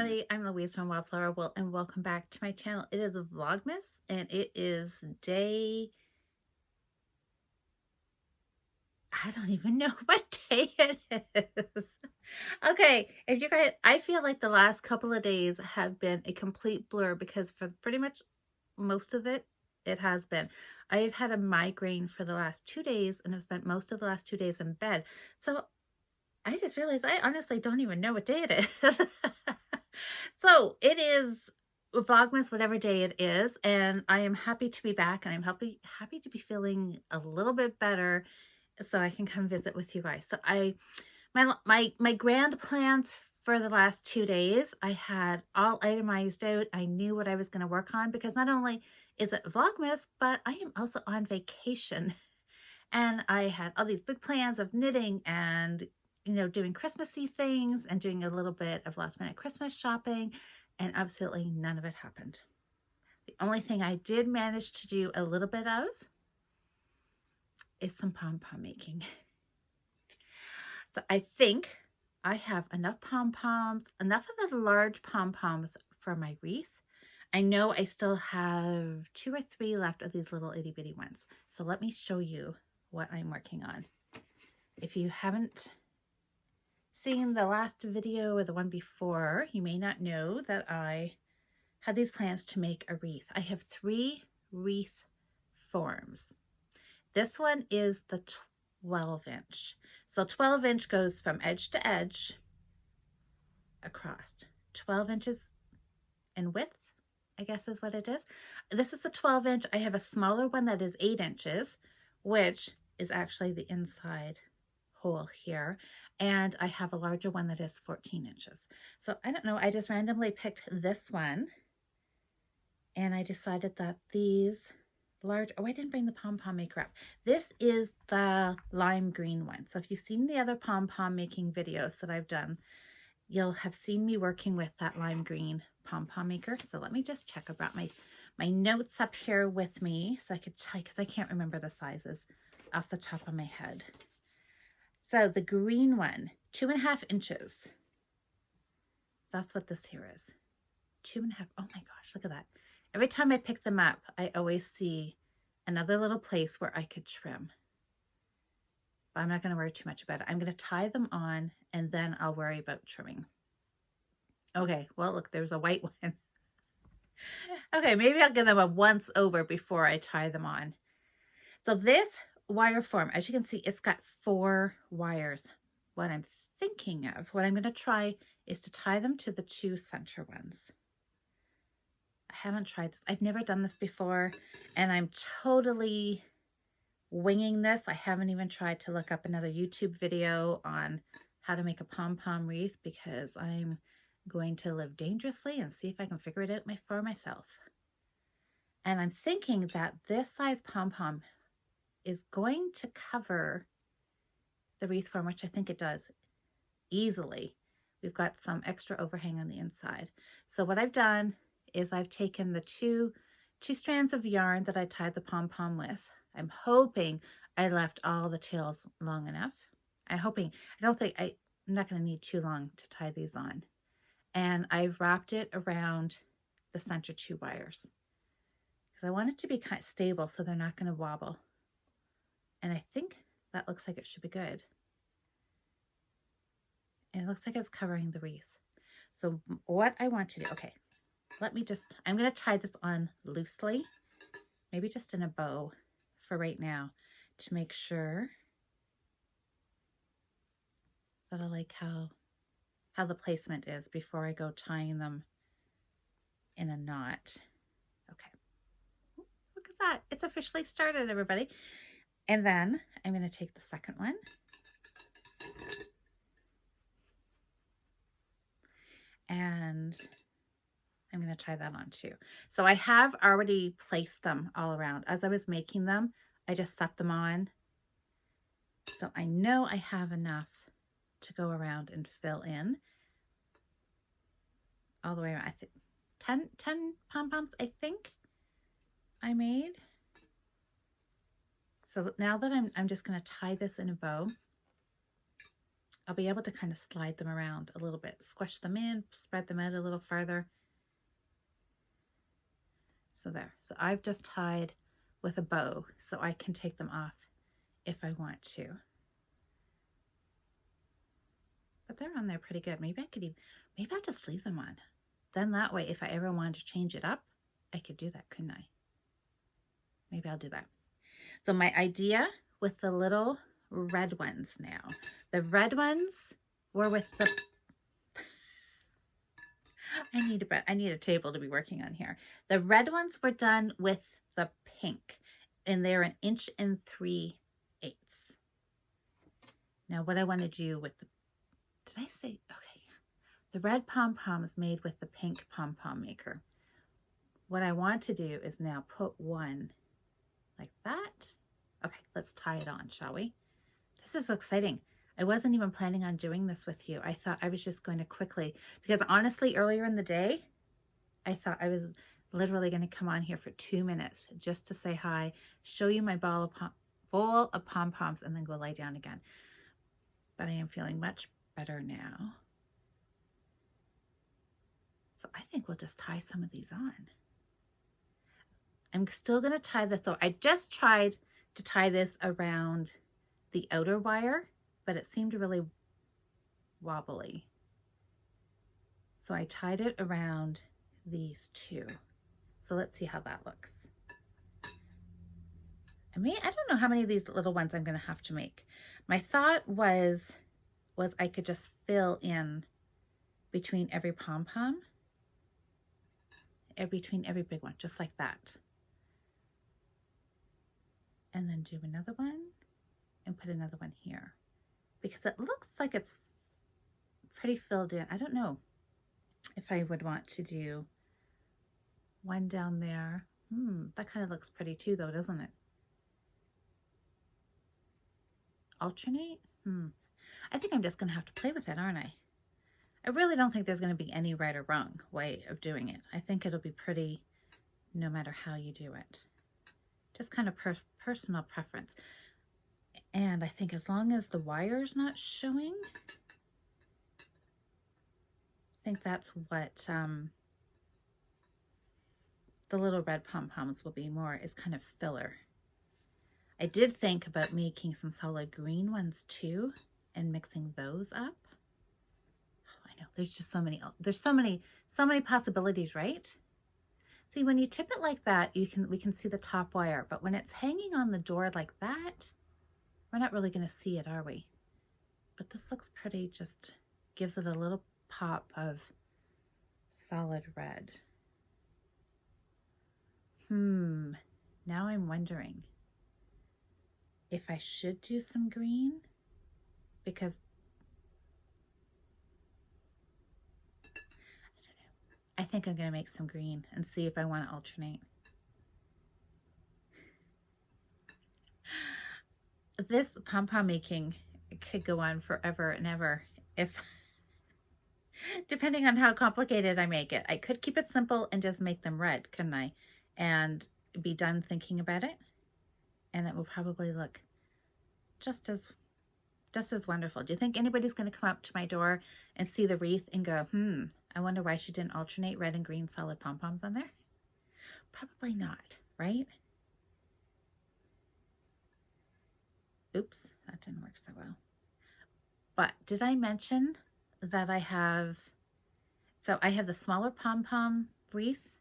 everybody, I'm Louise from Wildflower, and welcome back to my channel. It is Vlogmas, and it is day, I don't even know what day it is. Okay, if you guys, I feel like the last couple of days have been a complete blur because for pretty much most of it, it has been. I've had a migraine for the last 2 days, and I've spent most of the last 2 days in bed. So I just realized I honestly don't even know what day it is. So it is Vlogmas, whatever day it is, and I am happy to be back, and I'm happy to be feeling a little bit better so I can come visit with you guys. So my grand plans for the last 2 days, I had all itemized out. I knew what I was going to work on because not only is it Vlogmas, but I am also on vacation. And I had all these big plans of knitting and, doing Christmassy things and doing a little bit of last minute Christmas shopping, and absolutely none of it happened. The only thing I did manage to do a little bit of is some pom-pom making. So I think I have enough pom-poms, enough of the large pom-poms for my wreath. I know I still have 2 or 3 left of these little itty bitty ones. So let me show you what I'm working on. If you haven't seen the last video or the one before, you may not know that I had these plans to make a wreath. I have 3 wreath forms. This one is the 12-inch. So 12-inch goes from edge to edge across. 12 inches in width, I guess is what it is. This is the 12-inch. I have a smaller one that is 8 inches, which is actually the inside hole here. And I have a larger one that is 14 inches. So I don't know, I just randomly picked this one. And I decided that these large, oh, I didn't bring the pom-pom maker up. This is the lime green one. So if you've seen the other pom-pom making videos that I've done, you'll have seen me working with that lime green pom-pom maker. So let me just check. I've got my notes up here with me so I could tell you, because I can't remember the sizes off the top of my head. So the green one, 2.5 inches. That's what this here is. 2.5. Oh my gosh, look at that. Every time I pick them up, I always see another little place where I could trim. But I'm not going to worry too much about it. I'm going to tie them on and then I'll worry about trimming. Okay, well, look, there's a white one. Okay, maybe I'll give them a once over before I tie them on. So this wire form, as you can see, it's got 4 wires. What I'm thinking of, what I'm going to try is to tie them to the 2 center ones. I haven't tried this. I've never done this before, and I'm totally winging this. I haven't even tried to look up another YouTube video on how to make a pom-pom wreath because I'm going to live dangerously and see if I can figure it out for myself. And I'm thinking that this size pom-pom is going to cover the wreath form, which I think it does easily. We've got some extra overhang on the inside. So what I've done is I've taken the two strands of yarn that I tied the pom-pom with. I'm hoping I left all the tails long enough. I'm not going to need too long to tie these on. And I've wrapped it around the center 2 wires because I want it to be kind of stable so they're not going to wobble. And I think that looks like it should be good. And it looks like it's covering the wreath. So what I want to do, okay, I'm going to tie this on loosely, maybe just in a bow for right now to make sure that I like how the placement is before I go tying them in a knot. Okay, look at that. It's officially started, everybody. And then I'm going to take the second one and I'm going to tie that on too. So I have already placed them all around. As I was making them, I just set them on. So I know I have enough to go around and fill in all the way around. I think 10 pom-poms, I think I made. So now that I'm just going to tie this in a bow. I'll be able to kind of slide them around a little bit, squish them in, spread them out a little farther. So there. So I've just tied with a bow so I can take them off if I want to. But they're on there pretty good. Maybe I could even, maybe I'll just leave them on. Then that way, if I ever wanted to change it up, I could do that, couldn't I? Maybe I'll do that. So my idea with the little red ones now. The red ones were with the, I need a table to be working on here. The red ones were done with the pink, and they're 1 3/8 inches. Now what I want to do with the, did I say, okay, the red pom-poms made with the pink pom-pom maker. What I want to do is now put one like that. Okay, let's tie it on, shall we? This is exciting. I wasn't even planning on doing this with you. I thought I was just going to quickly, because honestly, earlier in the day, I thought I was literally going to come on here for 2 minutes just to say hi, show you my bowl of pom-poms, and then go lie down again. But I am feeling much better now. So I think we'll just tie some of these on. I'm still going to tie this. So I just tried to tie this around the outer wire, but it seemed really wobbly. So I tied it around these two. So let's see how that looks. I don't know how many of these little ones I'm going to have to make. My thought was I could just fill in between every pom-pom, between every big one, just like that. And then do another one and put another one here, because it looks like it's pretty filled in. I don't know if I would want to do one down there. That kind of looks pretty too though, doesn't it? Alternate? I think I'm just going to have to play with it, aren't I? I really don't think there's going to be any right or wrong way of doing it. I think it'll be pretty no matter how you do it. Just kind of personal preference. And I think as long as the wire's not showing, I think that's what the little red pom-poms will be more, is kind of filler. I did think about making some solid green ones too and mixing those up. Oh, I know, there's just so many possibilities, right? See, when you tip it like that, we can see the top wire, but when it's hanging on the door like that, we're not really going to see it, are we? But this looks pretty, just gives it a little pop of solid red. Now I'm wondering if I should do some green, because I don't know. I think I'm going to make some green and see if I want to alternate. This pom-pom making could go on forever and ever if, depending on how complicated I make it. I could keep it simple and just make them red, couldn't I? And be done thinking about it. And it will probably look just as wonderful. Do you think anybody's going to come up to my door and see the wreath and go, I wonder why she didn't alternate red and green solid pom-poms on there? Probably not, right? Oops, that didn't work so well. But did I mention that I have the smaller pom-pom wreath.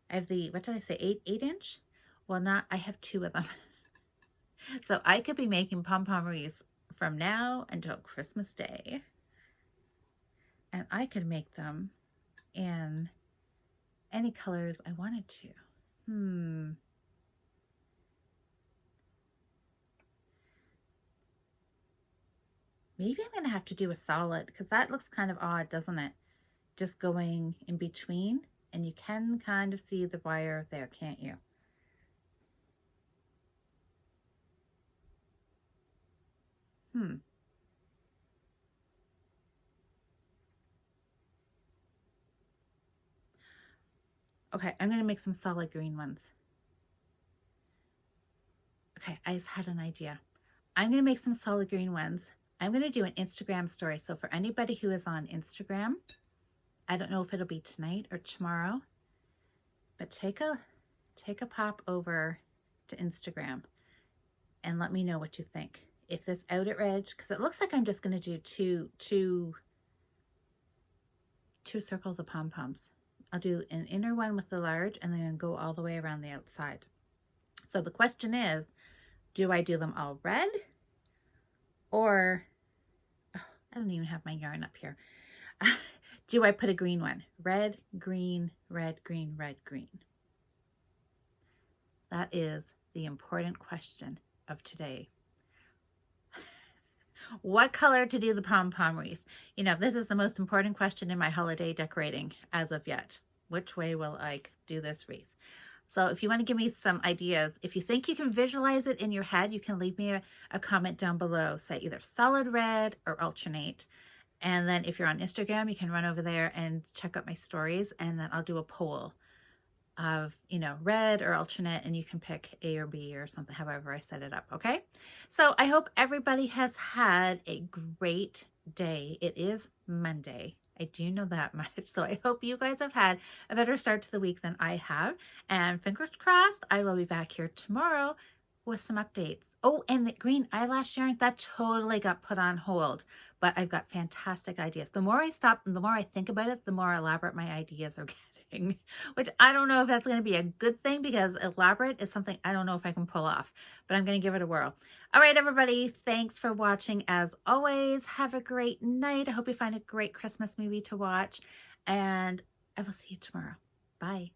I have the, what did I say, 8 inch? Well, I have 2 of them. So I could be making pom-pom wreaths from now until Christmas Day. And I could make them in any colors I wanted to. Maybe I'm going to have to do a solid, because that looks kind of odd, doesn't it? Just going in between, and you can kind of see the wire there, can't you? Okay, I'm going to make some solid green ones. Okay, I just had an idea. I'm going to make some solid green ones. I'm going to do an Instagram story. So for anybody who is on Instagram, I don't know if it'll be tonight or tomorrow, but take a pop over to Instagram and let me know what you think. If this outer edge, because it looks like I'm just going to do two circles of pom-poms. I'll do an inner one with the large and then go all the way around the outside. So the question is, do I do them all red, or I don't even have my yarn up here. Do I put a green one? Red, green, red, green, red, green. That is the important question of today. What color to do the pom-pom wreath? You know, this is the most important question in my holiday decorating as of yet. Which way will I do this wreath? So if you want to give me some ideas, if you think you can visualize it in your head, you can leave me a comment down below. Say either solid red or alternate. And then if you're on Instagram, you can run over there and check out my stories, and then I'll do a poll of, you know, red or alternate, and you can pick A or B or something, however I set it up, okay? So I hope everybody has had a great day. It is Monday. I do know that much. So I hope you guys have had a better start to the week than I have. And fingers crossed, I will be back here tomorrow with some updates. Oh, and the green eyelash yarn, that totally got put on hold. But I've got fantastic ideas. The more I stop and the more I think about it, the more elaborate my ideas are getting. Which I don't know if that's going to be a good thing, because elaborate is something I don't know if I can pull off. But I'm going to give it a whirl. All right, everybody. Thanks for watching. As always, have a great night. I hope you find a great Christmas movie to watch. And I will see you tomorrow. Bye.